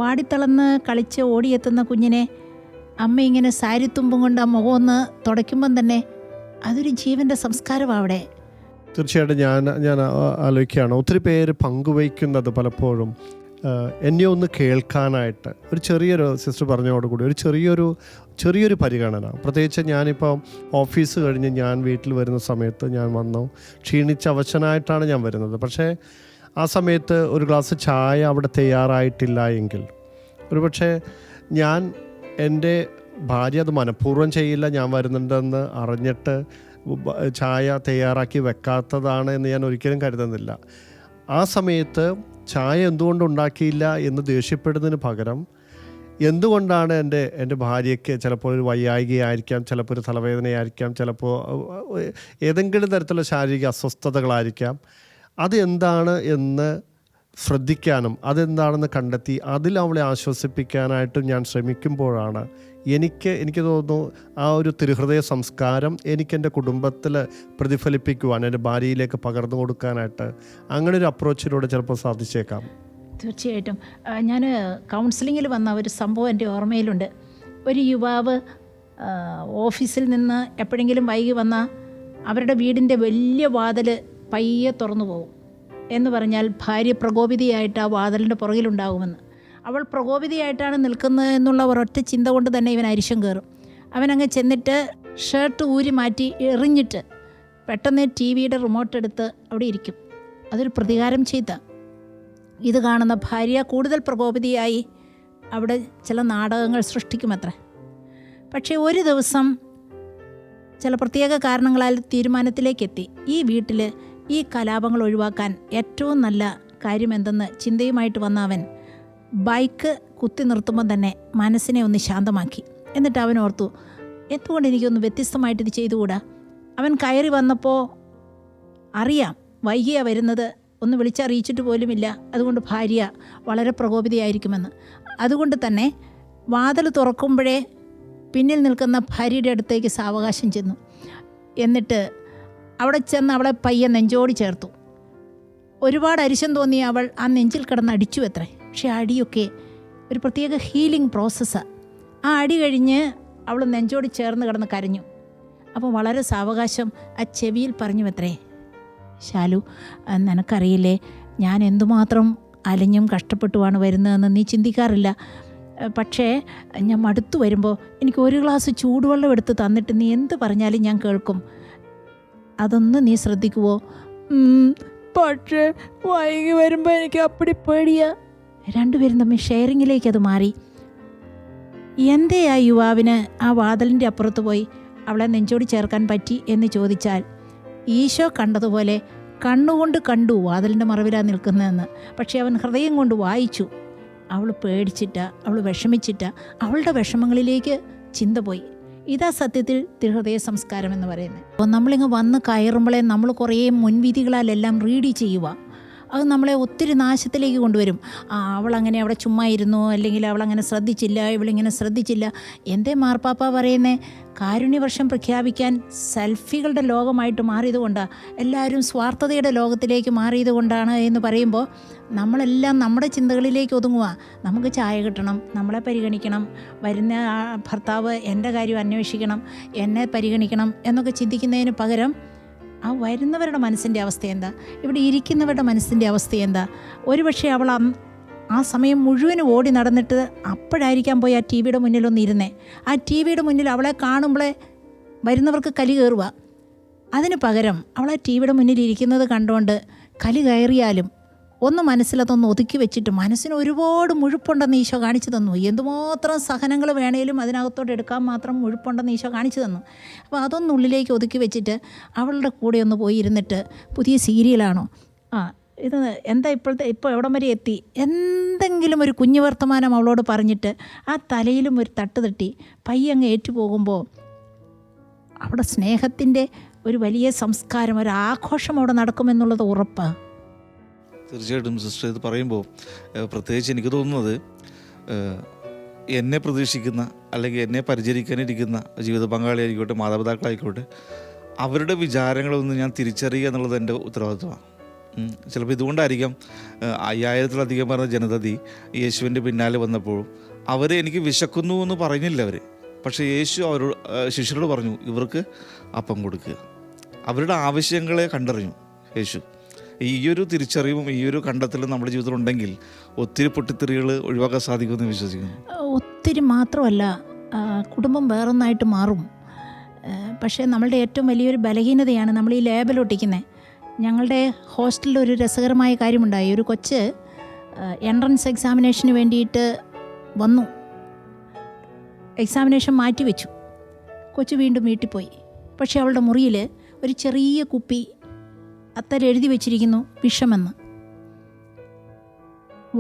വാടിത്തളർന്ന് കളിച്ച് ഓടിയെത്തുന്ന കുഞ്ഞിനെ അമ്മ ഇങ്ങനെ സാരിത്തുമ്പും കൊണ്ട് ആ മുഖം ഒന്ന് തുടയ്ക്കുമ്പം തന്നെ അതൊരു ജീവൻ്റെ സംസ്കാരമാണ് അവിടെ. തീർച്ചയായിട്ടും ഞാൻ ആലോചിക്കുകയാണ്, ഒത്തിരി പേര് പങ്കുവയ്ക്കുന്നത് പലപ്പോഴും എന്നെ ഒന്ന് കേൾക്കാനായിട്ട് ഒരു ചെറിയൊരു സിസ്റ്റർ പറഞ്ഞതോടുകൂടി ഒരു ചെറിയൊരു പരിഗണന. പ്രത്യേകിച്ച് ഞാനിപ്പോൾ ഓഫീസ് കഴിഞ്ഞ് ഞാൻ വീട്ടിൽ വരുന്ന സമയത്ത് ഞാൻ വന്നു ക്ഷീണിച്ച് അവശനായിട്ടാണ് ഞാൻ വരുന്നത്. പക്ഷേ ആ സമയത്ത് ഒരു ഗ്ലാസ് ചായ അവിടെ തയ്യാറായിട്ടില്ല എങ്കിൽ ഒരുപക്ഷെ എൻ്റെ ഭാര്യ അത് മനഃപൂർവ്വം ചെയ്യില്ല, ഞാൻ വരുന്നുണ്ടെന്ന് അറിഞ്ഞിട്ട് ചായ തയ്യാറാക്കി വെക്കാത്തതാണ് എന്ന് ഞാൻ ഒരിക്കലും കരുതുന്നില്ല. ആ സമയത്ത് ചായ എന്തുകൊണ്ട് ഉണ്ടാക്കിയില്ല എന്ന് ദേഷ്യപ്പെടുന്നതിന് പകരം എന്തുകൊണ്ടാണ് എൻ്റെ ഭാര്യയ്ക്ക് ചിലപ്പോൾ ഒരു വയ്യായികയായിരിക്കാം, ചിലപ്പോൾ ഒരു തലവേദനയായിരിക്കാം, ചിലപ്പോൾ ഏതെങ്കിലും തരത്തിലുള്ള ശാരീരിക അസ്വസ്ഥതകളായിരിക്കാം, അത് എന്താണ് എന്ന് ശ്രദ്ധിക്കാനും അതെന്താണെന്ന് കണ്ടെത്തി അതിൽ അവളെ ആശ്വസിപ്പിക്കാനായിട്ടും ഞാൻ ശ്രമിക്കുമ്പോഴാണ് എനിക്ക് തോന്നുന്നു ആ ഒരു തിരുഹൃദയ സംസ്കാരം എനിക്കെൻ്റെ കുടുംബത്തിൽ പ്രതിഫലിപ്പിക്കുവാൻ, എൻ്റെ ഭാര്യയിലേക്ക് പകർന്നു കൊടുക്കാനായിട്ട് അങ്ങനെ ഒരു അപ്രോച്ചിലൂടെ ചിലപ്പോൾ സാധിച്ചേക്കാം. തീർച്ചയായിട്ടും. ഞാൻ കൗൺസിലിങ്ങിൽ വന്ന ഒരു സംഭവം എൻ്റെ ഓർമ്മയിലുണ്ട്. ഒരു യുവാവ് ഓഫീസിൽ നിന്ന് എപ്പോഴെങ്കിലും വൈകി വന്നാൽ അവരുടെ വീടിൻ്റെ വലിയ വാതിൽ പയ്യെ തുറന്നു പോകും. എന്ന് പറഞ്ഞാൽ ഭാര്യ പ്രകോപിതയായിട്ട് ആ വാതിലിൻ്റെ പുറകിലുണ്ടാകുമെന്ന്. അവൾ പ്രകോപിതയായിട്ടാണ് നിൽക്കുന്നത് എന്നുള്ള ഒരൊറ്റ ചിന്ത കൊണ്ട് തന്നെ ഇവൻ അരിശം കയറും. അവനങ്ങ് ചെന്നിട്ട് ഷർട്ട് ഊരി മാറ്റി എറിഞ്ഞിട്ട് പെട്ടെന്ന് ടിവിയുടെ റിമോട്ട് എടുത്ത് അവിടെ ഇരിക്കും. അതൊരു പ്രതികാരം ചെയ്ത. ഇത് കാണുന്ന ഭാര്യ കൂടുതൽ പ്രകോപിതയായി അവിടെ ചില നാടകങ്ങൾ സൃഷ്ടിക്കുമത്രേ. പക്ഷേ ഒരു ദിവസം ചില പ്രത്യേക കാരണങ്ങളാൽ തീരുമാനത്തിലേക്കെത്തി ഈ വീട്ടിൽ ഈ കലാപങ്ങൾ ഒഴിവാക്കാൻ ഏറ്റവും നല്ല കാര്യം എന്തെന്ന് ചിന്തയുമായിട്ട് വന്ന അവൻ ബൈക്ക് കുത്തി നിർത്തുമ്പോൾ തന്നെ മനസ്സിനെ ഒന്ന് ശാന്തമാക്കി. എന്നിട്ട് അവൻ ഓർത്തു, എന്തുകൊണ്ട് എനിക്കൊന്ന് വ്യത്യസ്തമായിട്ട് ഇത് ചെയ്തുകൂടാ? അവൻ കയറി വന്നപ്പോൾ അറിയാം വൈകിയാണ് വരുന്നത്, ഒന്ന് വിളിച്ചറിയിച്ചിട്ട് പോലുമില്ല. അതുകൊണ്ട് ഭാര്യ വളരെ പ്രകോപിതയായിരിക്കുമെന്ന്. അതുകൊണ്ട് തന്നെ വാതിൽ തുറക്കുമ്പോഴേ പിന്നിൽ നിൽക്കുന്ന ഭാര്യയുടെ അടുത്തേക്ക് സാവകാശം ചെന്നു. എന്നിട്ട് അവിടെ ചെന്ന് അവളെ പയ്യെ നെഞ്ചോടി ചേർത്തു. ഒരുപാട് അരിശം തോന്നിയ അവൾ ആ നെഞ്ചിൽ കിടന്ന് അടിച്ചു അത്രേ. പക്ഷേ അടിയൊക്കെ ഒരു പ്രത്യേക ഹീലിംഗ് പ്രോസസ്സാണ്. ആ അടി കഴിഞ്ഞ് അവൾ നെഞ്ചോടി ചേർന്ന് കിടന്ന് കരഞ്ഞു. അപ്പോൾ വളരെ സാവകാശം ആ ചെവിയിൽ പറഞ്ഞു അത്രേ, ശാലു, നിനക്കറിയില്ലേ ഞാൻ എന്തുമാത്രം അലഞ്ഞും കഷ്ടപ്പെട്ടുമാണ് വരുന്നതെന്ന് നീ ചിന്തിക്കാറില്ല. പക്ഷേ ഞാൻ മടുത്തു വരുമ്പോൾ എനിക്ക് ഒരു ഗ്ലാസ് ചൂടുവെള്ളം എടുത്ത് തന്നിട്ട് നീ എന്ത് പറഞ്ഞാലും ഞാൻ കേൾക്കും. അതൊന്ന് നീ ശ്രദ്ധിക്കുവോ? പക്ഷേ വൈകി വരുമ്പോൾ എനിക്ക് അപ്പടി പേടിയാ. രണ്ടുപേരും തമ്മിൽ ഷെയറിങ്ങിലേക്ക് അത് മാറി. എന്തേ ആ യുവാവിന് ആ വാതിലിൻ്റെ അപ്പുറത്ത് പോയി അവളെ നെഞ്ചോടി ചേർക്കാൻ പറ്റി എന്ന് ചോദിച്ചാൽ, ഈശോ കണ്ടതുപോലെ കണ്ണുകൊണ്ട് കണ്ടു വാതിലിൻ്റെ മറവിലാണ് നിൽക്കുന്നതെന്ന്. പക്ഷേ അവൻ ഹൃദയം കൊണ്ട് വായിച്ചു. അവൾ പേടിച്ചിട്ട, അവൾ വിഷമിച്ചിട്ട, അവളുടെ വിഷമങ്ങളിലേക്ക് ചിന്ത പോയി. ഇതാ സത്യത്തിൽ തിരുഹൃദയ സംസ്കാരം എന്ന് പറയുന്നത്. അപ്പോൾ നമ്മളിങ്ങ് വന്ന് കയറുമ്പോഴേ നമ്മൾ കുറേ മുൻവിധികളാലെല്ലാം റീഡ് ചെയ്യുക. അത് നമ്മളെ ഒത്തിരി നാശത്തിലേക്ക് കൊണ്ടുവരും. അവളങ്ങനെ അവിടെ ചുമ്മാ ഇരുന്നു, അല്ലെങ്കിൽ അവളങ്ങനെ ശ്രദ്ധിച്ചില്ല, ഇവളിങ്ങനെ ശ്രദ്ധിച്ചില്ല. എന്തേ മാർപ്പാപ്പ പറയുന്നേ? കാരുണ്യവർഷം പ്രഖ്യാപിക്കാൻ സെൽഫികളുടെ ലോകമായിട്ട് മാറിയതുകൊണ്ടാണ്, എല്ലാവരും സ്വാർത്ഥതയുടെ ലോകത്തിലേക്ക് മാറിയതുകൊണ്ടാണ് എന്ന് പറയുമ്പോൾ നമ്മളെല്ലാം നമ്മുടെ ചിന്തകളിലേക്ക് ഒതുങ്ങുക. നമുക്ക് ചായ കിട്ടണം, നമ്മളെ പരിഗണിക്കണം, വരുന്ന ഭർത്താവ് എൻ്റെ കാര്യം അന്വേഷിക്കണം, എന്നെ പരിഗണിക്കണം എന്നൊക്കെ ചിന്തിക്കുന്നതിന് പകരം ആ വരുന്നവരുടെ മനസ്സിൻ്റെ അവസ്ഥ എന്താ, ഇവിടെ ഇരിക്കുന്നവരുടെ മനസ്സിൻ്റെ അവസ്ഥ എന്താ? ഒരുപക്ഷെ അവൾ ആ സമയം മുഴുവനും ഓടി നടന്നിട്ട് അപ്പോഴായിരിക്കാം പോയി ആ ടി വിയുടെ മുന്നിലൊന്ന് ഇരുന്നേ. ആ ടി വിയുടെ മുന്നിൽ അവളെ കാണുമ്പോഴേ വരുന്നവർക്ക് കലി കയറുക. അതിന് പകരം അവൾ ആ ടി വിയുടെ മുന്നിൽ ഇരിക്കുന്നത് കണ്ടുകൊണ്ട് കലി കയറിയാലും ഒന്ന് മനസ്സിലതൊന്ന് ഒതുക്കി വെച്ചിട്ട്, മനസ്സിന് ഒരുപാട് മുഴുപ്പുണ്ടെന്ന് ഈശോ കാണിച്ചു തന്നു. എന്തുമാത്രം സഹനങ്ങൾ വേണേലും അതിനകത്തോട്ട് എടുക്കാൻ മാത്രം മുഴുപ്പുണ്ടെന്ന് ഈശോ കാണിച്ചു തന്നു. അപ്പോൾ അതൊന്ന് ഉള്ളിലേക്ക് ഒതുക്കി വെച്ചിട്ട് അവളുടെ കൂടെ ഒന്ന് പോയി ഇരുന്നിട്ട്, പുതിയ സീരിയലാണോ, ഇത് എന്താ ഇപ്പോൾ എവിടം വരെ എത്തി, എന്തെങ്കിലും ഒരു കുഞ്ഞു വർത്തമാനം അവളോട് പറഞ്ഞിട്ട് ആ തലയിലും ഒരു തട്ട് തട്ടി പയ്യങ്ങ് ഏറ്റുപോകുമ്പോൾ അവിടെ സ്നേഹത്തിൻ്റെ ഒരു വലിയ സംസ്കാരം, ഒരു ആഘോഷം അവിടെ നടക്കുമെന്നുള്ളത് ഉറപ്പാണ്. തീർച്ചയായിട്ടും സിസ്റ്റർ ഇത് പറയുമ്പോൾ പ്രത്യേകിച്ച് എനിക്ക് തോന്നുന്നത് എന്നെ പ്രതീക്ഷിക്കുന്ന അല്ലെങ്കിൽ എന്നെ പരിചരിക്കാനിരിക്കുന്ന ജീവിത പങ്കാളിയായിക്കോട്ടെ, മാതാപിതാക്കളായിക്കോട്ടെ, അവരുടെ വിചാരങ്ങളൊന്നും ഞാൻ തിരിച്ചറിയുക എന്നുള്ളത് എൻ്റെ ഉത്തരവാദിത്വമാണ്. ചിലപ്പോൾ ഇതുകൊണ്ടായിരിക്കാം 5000-ത്തിലധികം പറഞ്ഞ ജനതതി യേശുവിൻ്റെ പിന്നാലെ വന്നപ്പോഴും അവർ എനിക്ക് വിശക്കുന്നു എന്ന് പറഞ്ഞില്ല അവർ. പക്ഷേ യേശു അവരോട് ശിഷ്യരോട് പറഞ്ഞു, ഇവർക്ക് അപ്പം കൊടുക്കുക. അവരുടെ ആവശ്യങ്ങളെ കണ്ടറിഞ്ഞു യേശു. ഈ ഒരു തിരിച്ചറിവും ഈ ഒരു കണ്ടെത്തലും നമ്മുടെ ജീവിതത്തിൽ ഉണ്ടെങ്കിൽ ഒത്തിരി പൊട്ടിത്തെറികൾ ഒഴിവാക്കാൻ സാധിക്കുമെന്ന് വിശ്വസിക്കുന്നു. ഒത്തിരി മാത്രമല്ല, കുടുംബം വേറൊന്നായിട്ട് മാറും. പക്ഷേ നമ്മളുടെ ഏറ്റവും വലിയൊരു ബലഹീനതയാണ് നമ്മൾ ഈ ലേബൽ ഒട്ടിക്കുന്നത്. ഞങ്ങളുടെ ഹോസ്റ്റലിൽ ഒരു രസകരമായ കാര്യമുണ്ടായി. ഒരു കൊച്ച് എൻട്രൻസ് എക്സാമിനേഷന് വേണ്ടിയിട്ട് വന്നു. എക്സാമിനേഷൻ മാറ്റിവെച്ചു. കൊച്ച് വീണ്ടും വീട്ടിൽ പോയി. പക്ഷേ അവളുടെ മുറിയിൽ ഒരു ചെറിയ കുപ്പി അത്തരം എഴുതി വെച്ചിരിക്കുന്നു, വിഷമെന്ന്.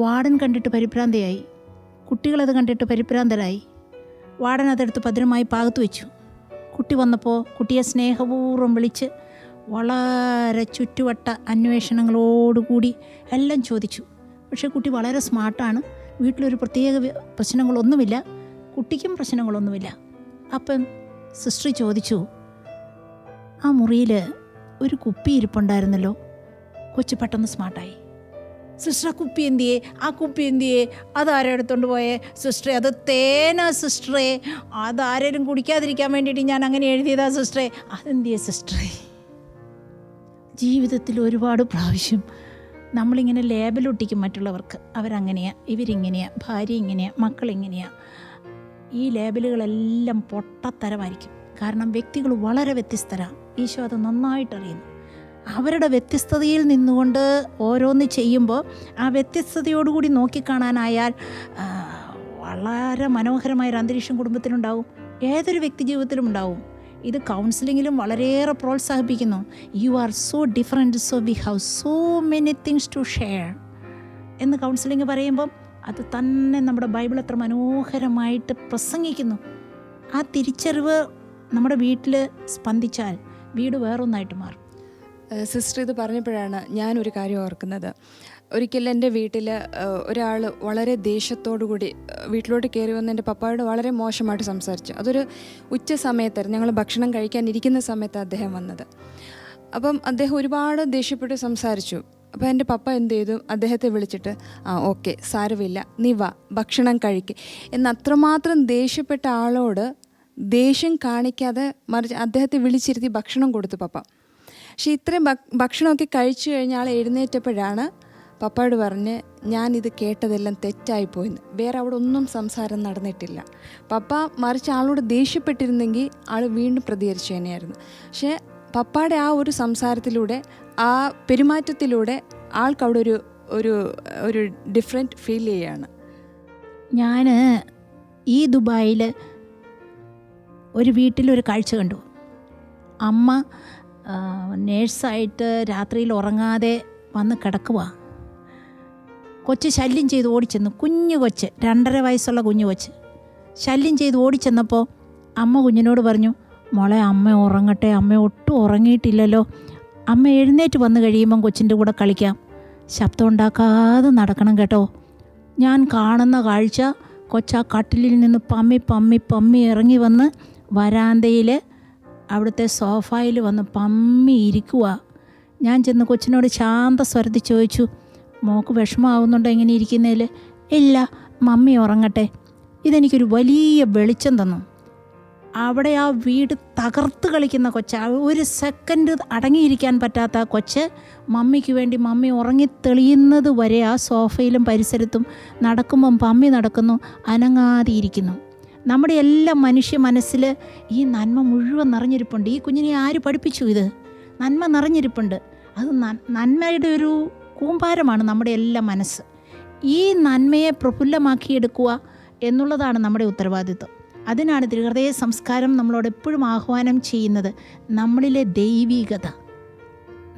വാർഡൻ കണ്ടിട്ട് പരിഭ്രാന്തയായി, കുട്ടികളത് കണ്ടിട്ട് പരിഭ്രാന്തരായി. വാർഡൻ അതെടുത്ത് ഭദ്രമായി പാകത്ത് വെച്ചു. കുട്ടി വന്നപ്പോൾ കുട്ടിയെ സ്നേഹപൂർവ്വം വിളിച്ച് വളരെ ചുറ്റുവട്ട അന്വേഷണങ്ങളോടുകൂടി എല്ലാം ചോദിച്ചു. പക്ഷേ കുട്ടി വളരെ സ്മാർട്ടാണ്. വീട്ടിലൊരു പ്രത്യേക പ്രശ്നങ്ങളൊന്നുമില്ല, കുട്ടിക്കും പ്രശ്നങ്ങളൊന്നുമില്ല. അപ്പം സിസ്റ്റർ ചോദിച്ചു, ആ മുറിയിൽ ഒരു കുപ്പി ഇരിപ്പുണ്ടായിരുന്നല്ലോ. കൊച്ചു പെട്ടെന്ന് സ്മാർട്ടായി. സിസ്റ്റർ, ആ കുപ്പി എന്തിയേ? ആ കുപ്പി എന്തിയേ? അതാരെ എടുത്തോണ്ട് പോയേ? സിസ്റ്ററെ, അത് തേനാ സിസ്റ്ററെ. അതാരേലും കുടിക്കാതിരിക്കാൻ വേണ്ടിയിട്ട് ഞാൻ അങ്ങനെ എഴുതിയതാ സിസ്റ്ററെ. അതെന്തിയേ സിസ്റ്ററെ? ജീവിതത്തിൽ ഒരുപാട് പ്രാവശ്യം നമ്മളിങ്ങനെ ലേബലൊട്ടിക്കും മറ്റുള്ളവർക്ക്. അവരങ്ങനെയാണ്, ഇവരിങ്ങനെയാണ്, ഭാര്യ ഇങ്ങനെയാണ്, മക്കളിങ്ങനെയാണ്. ഈ ലേബലുകളെല്ലാം പൊട്ടത്തരമായിരിക്കും. കാരണം വ്യക്തികൾ വളരെ വ്യത്യസ്തരാണ്. ഈശോ അത് നന്നായിട്ടറിയുന്നു. അവരുടെ വ്യത്യസ്തതയിൽ നിന്നുകൊണ്ട് ഓരോന്ന് ചെയ്യുമ്പോൾ ആ വ്യത്യസ്തതയോടുകൂടി നോക്കിക്കാണാനായാൽ വളരെ മനോഹരമായൊരു അന്തരീക്ഷം കുടുംബത്തിലുണ്ടാവും, ഏതൊരു വ്യക്തി ജീവിതത്തിലും ഉണ്ടാവും. ഇത് കൗൺസിലിങ്ങിലും വളരെയേറെ പ്രോത്സാഹിപ്പിക്കുന്നു. You are so different, so we have so many things to share എന്ന് കൗൺസിലിംഗ് പറയുമ്പം അത് തന്നെ നമ്മുടെ ബൈബിൾ എത്ര മനോഹരമായിട്ട് പ്രസംഗിക്കുന്നു. ആ തിരിച്ചറിവ് നമ്മുടെ വീട്ടിൽ സ്പന്ദിച്ചാൽ വീട് വേറൊന്നായിട്ട് മാറും. സിസ്റ്റർ ഇത് പറഞ്ഞപ്പോഴാണ് ഞാനൊരു കാര്യം ഓർക്കുന്നത്. ഒരിക്കൽ എൻ്റെ വീട്ടിൽ ഒരാൾ വളരെ ദേഷ്യത്തോടു കൂടി വീട്ടിലോട്ട് കയറി വന്ന് എൻ്റെ പപ്പായോട് വളരെ മോശമായിട്ട് സംസാരിച്ചു. അതൊരു ഉച്ച സമയത്തായിരുന്നു, ഞങ്ങൾ ഭക്ഷണം കഴിക്കാനിരിക്കുന്ന സമയത്ത് അദ്ദേഹം വന്നത്. അപ്പം അദ്ദേഹം ഒരുപാട് ദേഷ്യപ്പെട്ട് സംസാരിച്ചു. അപ്പോൾ എൻ്റെ പപ്പ എന്ത് ചെയ്തു, അദ്ദേഹത്തെ വിളിച്ചിട്ട് ഓക്കെ സാരമില്ല, നീ വാ ഭക്ഷണം കഴിക്കുക എന്ന് അത്രമാത്രം ദേഷ്യപ്പെട്ട ആളോട് ദേഷ്യം കാണിക്കാതെ മറിച്ച് അദ്ദേഹത്തെ വിളിച്ചിരുത്തി ഭക്ഷണം കൊടുത്തു പപ്പ. പക്ഷേ ഇത്രയും ഭക്ഷണമൊക്കെ കഴിച്ചു കഴിഞ്ഞ ആൾ എഴുന്നേറ്റപ്പോഴാണ് പപ്പയോട് പറഞ്ഞ് ഞാനിത് കേട്ടതെല്ലാം തെറ്റായിപ്പോയിന്ന്. വേറെ അവിടെ ഒന്നും സംസാരം നടന്നിട്ടില്ല. പപ്പ മറിച്ച് ആളോട് ദേഷ്യപ്പെട്ടിരുന്നെങ്കിൽ ആൾ വീണ്ടും പ്രതികരിച്ചു തന്നെയായിരുന്നു. പക്ഷേ പപ്പയുടെ ആ ഒരു സംസാരത്തിലൂടെ, ആ പെരുമാറ്റത്തിലൂടെ ആൾക്കവിടെ ഒരു ഡിഫറെൻറ്റ് ഫീൽ ചെയ്യുകയാണ്. ഞാൻ ഈ ദുബായിൽ ഒരു വീട്ടിലൊരു കാഴ്ച കണ്ടു. അമ്മ നേഴ്സായിട്ട് രാത്രിയിൽ ഉറങ്ങാതെ വന്ന് കിടക്കുക. കൊച്ച് ശല്യം ചെയ്ത് ഓടിച്ചെന്നു. കുഞ്ഞു കൊച്ച്, 2.5 വയസ്സുള്ള കുഞ്ഞു കൊച്ച് ശല്യം ചെയ്ത് ഓടിച്ചെന്നപ്പോൾ അമ്മ കുഞ്ഞിനോട് പറഞ്ഞു, മോളെ അമ്മ ഉറങ്ങട്ടെ, അമ്മ ഒട്ടും ഉറങ്ങിയിട്ടില്ലല്ലോ, അമ്മ എഴുന്നേറ്റ് വന്ന് കഴിയുമ്പം കൊച്ചിൻ്റെ കൂടെ കളിക്കാം, ശബ്ദം ഉണ്ടാക്കാതെ നടക്കണം കേട്ടോ. ഞാൻ കാണുന്ന കാഴ്ച, കൊച്ചാ കട്ടിലിൽ നിന്ന് പമ്മി പമ്മി പമ്മി ഇറങ്ങി വന്ന് വരാന്തയിൽ അവിടുത്തെ സോഫയിൽ വന്ന് പമ്മി ഇരിക്കുക. ഞാൻ ചെന്ന് കൊച്ചിനോട് ശാന്ത സ്വരത്തിൽ ചോദിച്ചു, മോൾക്ക് വിഷമമാവുന്നുണ്ടോ ഇങ്ങനെ ഇരിക്കുന്നതിൽ? ഇല്ല, മമ്മി ഉറങ്ങട്ടെ. ഇതെനിക്കൊരു വലിയ വെളിച്ചം തന്നു. അവിടെ ആ വീട് തകർത്ത് കളിക്കുന്ന കൊച്ച, ഒരു സെക്കൻഡ് അടങ്ങിയിരിക്കാൻ പറ്റാത്ത കൊച്ച് മമ്മിക്ക് വേണ്ടി മമ്മി ഉറങ്ങി തെളിയുന്നത് വരെ ആ സോഫയിലും പരിസരത്തും നടക്കുമ്പം പമ്മി നടക്കുന്നു, അനങ്ങാതെ ഇരിക്കുന്നു. നമ്മുടെ എല്ലാ മനുഷ്യ മനസ്സിൽ ഈ നന്മ മുഴുവൻ നിറഞ്ഞിരിപ്പുണ്ട്. ഈ കുഞ്ഞിനെ ആര് പഠിപ്പിച്ചു? ഇത് നന്മ നിറഞ്ഞിരിപ്പുണ്ട്. അത് നന്മയുടെ ഒരു കൂമ്പാരമാണ് നമ്മുടെ എല്ലാ മനസ്സ്. ഈ നന്മയെ പ്രഫുല്ലമാക്കിയെടുക്കുക എന്നുള്ളതാണ് നമ്മുടെ ഉത്തരവാദിത്വം. അതിനാണ് തിരുഹൃദയ സംസ്കാരം നമ്മളോട് എപ്പോഴും ആഹ്വാനം ചെയ്യുന്നത്. നമ്മളിലെ ദൈവികത,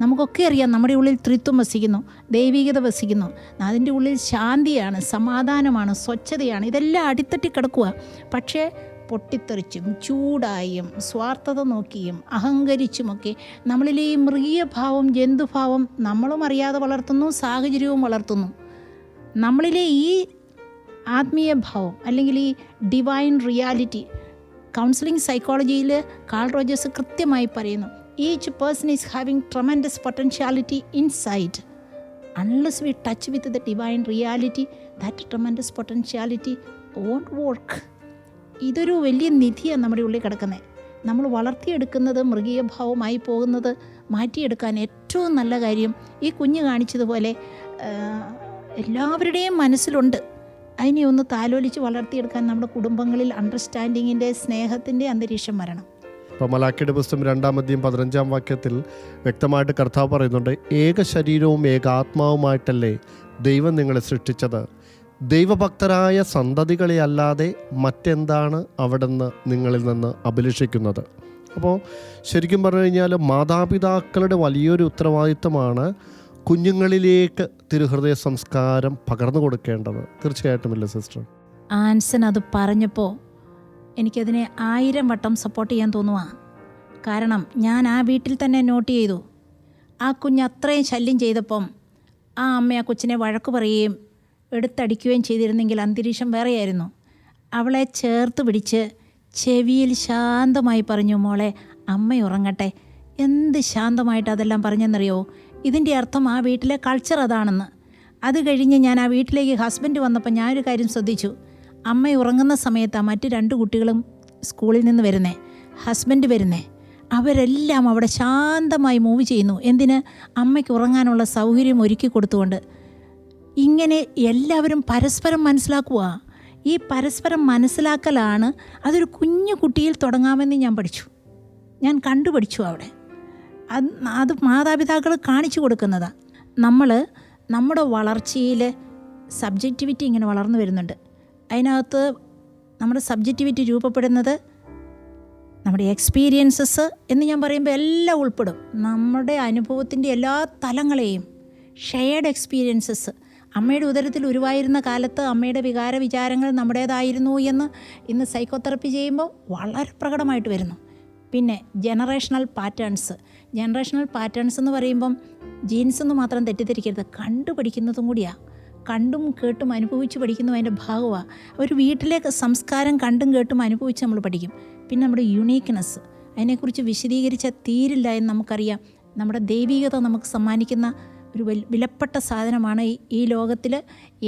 നമുക്കൊക്കെ അറിയാം നമ്മുടെ ഉള്ളിൽ ത്രിത്വം വസിക്കുന്നു, ദൈവികത വസിക്കുന്നു. അതിൻ്റെ ഉള്ളിൽ ശാന്തിയാണ്, സമാധാനമാണ്, സ്വച്ഛതയാണ്. ഇതെല്ലാം അടിത്തട്ടി കിടക്കുക. പക്ഷേ പൊട്ടിത്തെറിച്ചും ചൂടായും സ്വാർത്ഥത നോക്കിയും അഹങ്കരിച്ചുമൊക്കെ നമ്മളിലെ ഈ മൃഗീയഭാവം, ജന്തുഭാവം നമ്മളും അറിയാതെ വളർത്തുന്നു, സാഹചര്യവും വളർത്തുന്നു. നമ്മളിലെ ഈ ആത്മീയ ഭാവം അല്ലെങ്കിൽ ഈ ഡിവൈൻ റിയാലിറ്റി, കൗൺസിലിംഗ് സൈക്കോളജിയിൽ കാൾ റോജേഴ്സ് കൃത്യമായി പറയുന്നു, each person is having tremendous potentiality inside. Unless we touch with the divine reality, that tremendous potentiality won't work. ഇതൊരു വലിയ നിധിയാണ് നമ്മുടെ ഉള്ളിൽ കിടക്കുന്നത്. നമ്മൾ വളർത്തിയെടുക്കുന്നത് മൃഗീയഭാവമായി പോകുന്നത് മാറ്റിയെടുക്കാൻ ഏറ്റവും നല്ല കാര്യം ഈ കുഞ്ഞ് കാണിച്ചതുപോലെ എല്ലാവരുടെയും മനസ്സിലുണ്ട്. അതിനെ ഒന്ന് താലോലിച്ച് വളർത്തിയെടുക്കാൻ നമ്മുടെ കുടുംബങ്ങളിൽ അണ്ടർസ്റ്റാൻഡിങ്ങിൻ്റെ, സ്നേഹത്തിൻ്റെ അന്തരീക്ഷം വരണം. ഇപ്പോൾ മലാക്കിയുടെ പുസ്തകം 2:15 വ്യക്തമായിട്ട് കർത്താവ് പറയുന്നുണ്ട്, ഏക ശരീരവും ഏക ആത്മാവുമായിട്ടല്ലേ ദൈവം നിങ്ങളെ സൃഷ്ടിച്ചത്, ദൈവഭക്തരായ സന്തതികളെ അല്ലാതെ മറ്റെന്താണ് അവിടുന്ന് നിങ്ങളിൽ നിന്ന് അഭിലഷിക്കുന്നത്. അപ്പോൾ ശരിക്കും പറഞ്ഞു കഴിഞ്ഞാൽ മാതാപിതാക്കളുടെ വലിയൊരു ഉത്തരവാദിത്തമാണ് കുഞ്ഞുങ്ങളിലേക്ക് തിരുഹൃദയ സംസ്കാരം പകർന്നു കൊടുക്കേണ്ടത്. തീർച്ചയായിട്ടുമില്ല സിസ്റ്റർ. ആൻസൺ അത് പറഞ്ഞപ്പോൾ എനിക്കതിനെ 1000 വട്ടം സപ്പോർട്ട് ചെയ്യാൻ തോന്നുക. കാരണം ഞാൻ ആ വീട്ടിൽ തന്നെ നോട്ട് ചെയ്തു, ആ കുഞ്ഞ് അത്രയും ശല്യം ചെയ്തപ്പം ആ അമ്മ ആ കൊച്ചിനെ വഴക്ക് പറയുകയും എടുത്തടിക്കുകയും ചെയ്തിരുന്നെങ്കിൽ അന്തരീക്ഷം വേറെയായിരുന്നു. അവളെ ചേർത്ത് പിടിച്ച് ചെവിയിൽ ശാന്തമായി പറഞ്ഞു, മോളെ അമ്മ ഉറങ്ങട്ടെ. എന്ത് ശാന്തമായിട്ട് അതെല്ലാം പറഞ്ഞെന്നറിയോ? ഇതിൻ്റെ അർത്ഥം ആ വീട്ടിലെ കൾച്ചർ അതാണെന്ന്. അത് കഴിഞ്ഞ് ഞാൻ ആ വീട്ടിലേക്ക് ഹസ്ബൻഡ് വന്നപ്പോൾ ഞാനൊരു കാര്യം ശ്രദ്ധിച്ചു. അമ്മ ഉറങ്ങുന്ന സമയത്താണ് മറ്റ് 2 കുട്ടികളും സ്കൂളിൽ നിന്ന് വരുന്നേ, ഹസ്ബൻഡ് വരുന്നേ. അവരെല്ലാം അവിടെ ശാന്തമായി മൂവ് ചെയ്യുന്നു. എന്തിന്? അമ്മയ്ക്ക് ഉറങ്ങാനുള്ള സൗകര്യം ഒരുക്കി കൊടുത്തുകൊണ്ട്. ഇങ്ങനെ എല്ലാവരും പരസ്പരം മനസ്സിലാക്കുക. ഈ പരസ്പരം മനസ്സിലാക്കലാണ് അതൊരു കുഞ്ഞു കുട്ടിയിൽ തുടങ്ങാമെന്ന് ഞാൻ കണ്ടുപഠിച്ചു അവിടെ. അത് മാതാപിതാക്കൾ കാണിച്ചു കൊടുക്കുന്നതാണ്. നമ്മുടെ വളർച്ചയിൽ സബ്ജക്റ്റിവിറ്റി ഇങ്ങനെ വളർന്നു വരുന്നുണ്ട്. അതിനകത്ത് നമ്മുടെ സബ്ജക്റ്റിവിറ്റി രൂപപ്പെടുന്നത് നമ്മുടെ എക്സ്പീരിയൻസസ് എന്ന് ഞാൻ പറയുമ്പോൾ എല്ലാം ഉൾപ്പെടും. നമ്മുടെ അനുഭവത്തിൻ്റെ എല്ലാ തലങ്ങളെയും ഷെയർഡ് എക്സ്പീരിയൻസസ്. അമ്മയുടെ ഉദരത്തിൽ ഉരുവായിരുന്ന കാലത്ത് അമ്മയുടെ വികാര വിചാരങ്ങൾ നമ്മുടേതായിരുന്നു എന്ന് ഇന്ന് സൈക്കോതെറപ്പി ചെയ്യുമ്പോൾ വളരെ പ്രകടമായിട്ട് വരുന്നു. പിന്നെ ജനറേഷണൽ പാറ്റേൺസ് എന്ന് പറയുമ്പം ജീൻസ് എന്ന് മാത്രം തെറ്റിദ്ധരിക്കരുത്, കണ്ടുപഠിക്കുന്നതും കൂടിയാണ്. കണ്ടും കേട്ടും അനുഭവിച്ച് പഠിക്കുന്നു, അതിൻ്റെ ഭാഗമാണ്. ഒരു വീട്ടിലെ സംസ്കാരം കണ്ടും കേട്ടും അനുഭവിച്ച് നമ്മൾ പഠിക്കും. പിന്നെ നമ്മുടെ യുണീക്ക്നെസ്, അതിനെക്കുറിച്ച് വിശദീകരിച്ച തീരില്ല എന്ന് നമുക്കറിയാം. നമ്മുടെ ദൈവികത നമുക്ക് സമ്മാനിക്കുന്ന ഒരു വിലപ്പെട്ട സാധനമാണ് ഈ ലോകത്തിൽ.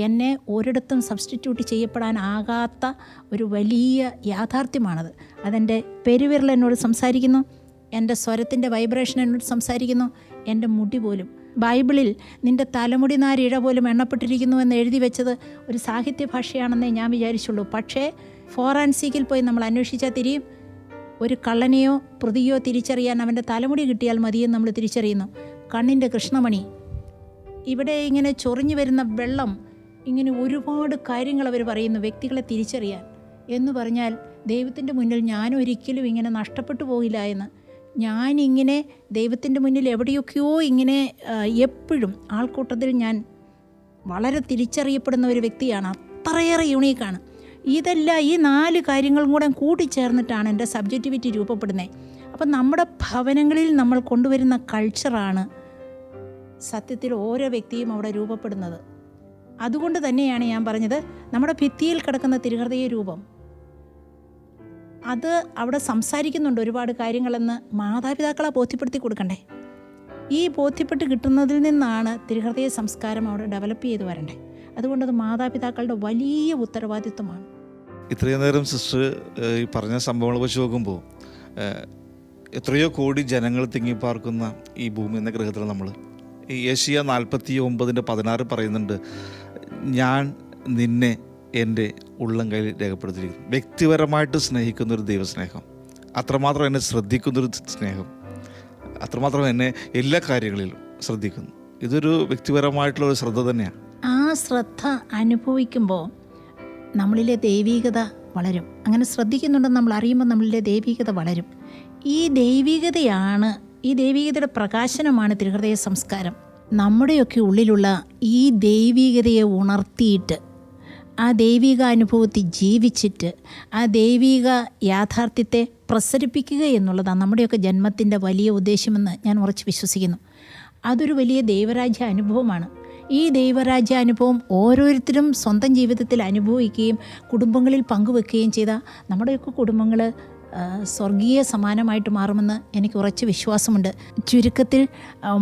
എന്നെ ഒരിടത്തും സബ്സ്റ്റിറ്റ്യൂട്ട് ചെയ്യപ്പെടാനാകാത്ത ഒരു വലിയ യാഥാർത്ഥ്യമാണത്. അതെൻ്റെ പെരുവിരൽ എന്നോട് സംസാരിക്കുന്നു, എൻ്റെ സ്വരത്തിൻ്റെ വൈബ്രേഷൻ എന്നോട് സംസാരിക്കുന്നു, എൻ്റെ മുടി പോലും. ബൈബിളിൽ നിൻ്റെ തലമുടി നാരിഴ പോലും എണ്ണപ്പെട്ടിരിക്കുന്നു എന്ന് എഴുതി വെച്ചത് ഒരു സാഹിത്യ ഭാഷയാണെന്നേ ഞാൻ വിചാരിച്ചുള്ളൂ. പക്ഷേ ഫോറൻസിക്കിൽ പോയി നമ്മൾ അന്വേഷിച്ചാൽ തിരിയും. ഒരു കള്ളനെയോ പ്രതിയോ തിരിച്ചറിയാൻ അവൻ്റെ തലമുടി കിട്ടിയാൽ മതിയെന്ന് നമ്മൾ തിരിച്ചറിയുന്നു. കണ്ണിൻ്റെ കൃഷ്ണമണി, ഇവിടെ ഇങ്ങനെ ചൊറിഞ്ഞു വരുന്ന വെള്ളം, ഇങ്ങനെ ഒരുപാട് കാര്യങ്ങൾ അവർ പറയുന്നു വ്യക്തികളെ തിരിച്ചറിയാൻ. എന്ന് പറഞ്ഞാൽ ദൈവത്തിൻ്റെ മുന്നിൽ ഞാനൊരിക്കലും ഇങ്ങനെ നഷ്ടപ്പെട്ടു പോകില്ല എന്ന്. ഞാനിങ്ങനെ ദൈവത്തിൻ്റെ മുന്നിൽ എവിടെയൊക്കെയോ ഇങ്ങനെ എപ്പോഴും ആൾക്കൂട്ടത്തിൽ ഞാൻ വളരെ തിരിച്ചറിയപ്പെടുന്ന ഒരു വ്യക്തിയാണ്. അത്രയേറെ യൂണീക്കാണ്. ഇതെല്ലാം ഈ 4 കാര്യങ്ങളും കൂടെ കൂട്ടിച്ചേർന്നിട്ടാണ് എൻ്റെ സബ്ജക്റ്റിവിറ്റി രൂപപ്പെടുന്നത്. അപ്പം നമ്മുടെ ഭവനങ്ങളിൽ നമ്മൾ കൊണ്ടുവരുന്ന കൾച്ചറാണ് സത്യത്തിൽ ഓരോ വ്യക്തിയും അവിടെ രൂപപ്പെടുന്നത്. അതുകൊണ്ട് തന്നെയാണ് ഞാൻ പറഞ്ഞത്, നമ്മുടെ ഭിത്തിയിൽ കിടക്കുന്ന തിരുഹൃദയ രൂപം അത് അവിടെ സംസാരിക്കുന്നുണ്ട് ഒരുപാട് കാര്യങ്ങളെന്ന് മാതാപിതാക്കളെ ബോധ്യപ്പെടുത്തി കൊടുക്കണ്ടേ. ഈ ബോധ്യപ്പെട്ട് കിട്ടുന്നതിൽ നിന്നാണ് തിരുഹൃദയ സംസ്കാരം അവിടെ ഡെവലപ്പ് ചെയ്ത് വരണ്ടേ. അതുകൊണ്ടത് മാതാപിതാക്കളുടെ വലിയ ഉത്തരവാദിത്വമാണ്. ഇത്രയും നേരം സിസ്റ്റർ ഈ പറഞ്ഞ സംഭവങ്ങൾ വെച്ച് നോക്കുമ്പോൾ എത്രയോ കോടി ജനങ്ങൾ തിങ്ങിപ്പാർക്കുന്ന ഈ ഭൂമി എന്ന ഗ്രഹത്തിൽ നമ്മൾ ഈ ഏഷ്യ 49:16 പറയുന്നുണ്ട്, ഞാൻ നിന്നെ എൻ്റെ ഉള്ളം കയ്യിൽ രേഖപ്പെടുത്തിയിരിക്കുന്നു. വ്യക്തിപരമായിട്ട് സ്നേഹിക്കുന്നൊരു ദൈവസ്നേഹം, അത്രമാത്രം എന്നെ ശ്രദ്ധിക്കുന്നൊരു സ്നേഹം, അത്രമാത്രം എന്നെ എല്ലാ കാര്യങ്ങളിലും ശ്രദ്ധിക്കുന്നു. ഇതൊരു വ്യക്തിപരമായിട്ടുള്ള ഒരു ശ്രദ്ധ തന്നെയാണ്. ആ ശ്രദ്ധ അനുഭവിക്കുമ്പോൾ നമ്മളിലെ ദൈവീകത വളരും. അങ്ങനെ ശ്രദ്ധിക്കുന്നുണ്ടെന്ന് നമ്മൾ അറിയുമ്പോൾ നമ്മളിലെ ദൈവീകത വളരും. ഈ ദൈവീകതയുടെ പ്രകാശനമാണ് തിരുഹൃദയ സംസ്കാരം. നമ്മുടെയൊക്കെ ഉള്ളിലുള്ള ഈ ദൈവീകതയെ ഉണർത്തിയിട്ട് ആ ദൈവിക അനുഭവത്തിൽ ജീവിച്ചിട്ട് ആ ദൈവിക യാഥാർത്ഥ്യത്തെ പ്രസരിപ്പിക്കുക എന്നുള്ളതാണ് നമ്മുടെയൊക്കെ ജന്മത്തിൻ്റെ വലിയ ഉദ്ദേശമെന്ന് ഞാൻ ഉറച്ച് വിശ്വസിക്കുന്നു. അതൊരു വലിയ ദൈവരാജ്യ അനുഭവമാണ്. ഈ ദൈവരാജ്യ അനുഭവം ഓരോരുത്തരും സ്വന്തം ജീവിതത്തിൽ അനുഭവിക്കുകയും കുടുംബങ്ങളിൽ പങ്കുവെക്കുകയും ചെയ്ത നമ്മുടെയൊക്കെ കുടുംബങ്ങൾ സ്വർഗീയ സമാനമായിട്ട് മാറുമെന്ന് എനിക്ക് ഉറച്ച വിശ്വാസമുണ്ട്. ചുരുക്കത്തിൽ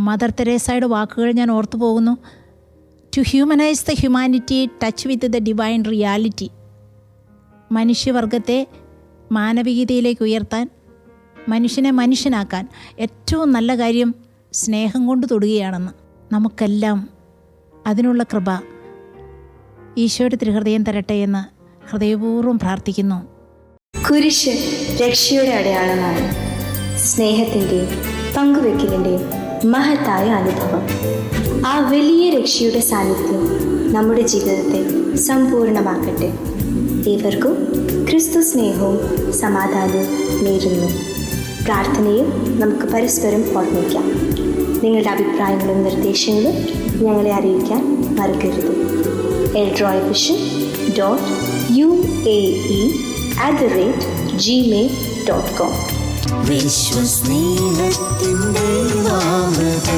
മദർ തെരേസയുടെ വാക്കുകൾ ഞാൻ ഓർത്തു പോകുന്നു. To humanize the humanity, touch with the divine reality. മനുഷ്യവർഗത്തെ മാനവികതയിലേക്ക് ഉയർത്താൻ, മനുഷ്യനെ മനുഷ്യനാക്കാൻ ഏറ്റവും നല്ല കാര്യം സ്നേഹം കൊണ്ട് തൊടുകയാണെന്ന്. നമുക്കെല്ലാം അതിനുള്ള കൃപ ഈശോയുടെ തിരുഹൃദയം തരട്ടെ എന്ന് ഹൃദയപൂർവ്വം പ്രാർത്ഥിക്കുന്നു. കുരിശ് രക്ഷയുടെ അടയാളമാണ്. സ്നേഹത്തിൻ്റെയും പങ്കുവെക്കലിൻ്റെയും മഹത്തായ അനുഭവം. ആ വലിയ രക്ഷയുടെ സാന്നിധ്യം നമ്മുടെ ജീവിതത്തെ സമ്പൂർണ്ണമാക്കട്ടെ. ഏവർക്കും ക്രിസ്തു സ്നേഹവും സമാധാനവും നേരുന്നു. പ്രാർത്ഥനയും നമുക്ക് പരസ്പരം ഓർമ്മിക്കാം. നിങ്ങളുടെ അഭിപ്രായങ്ങളും നിർദ്ദേശങ്ങളും ഞങ്ങളെ അറിയിക്കാൻ മറക്കരുത്. eldroyvision.uae@gmail.com. വിശ്വസ്നേഹത്തിൻ്റെ വാമൃതം.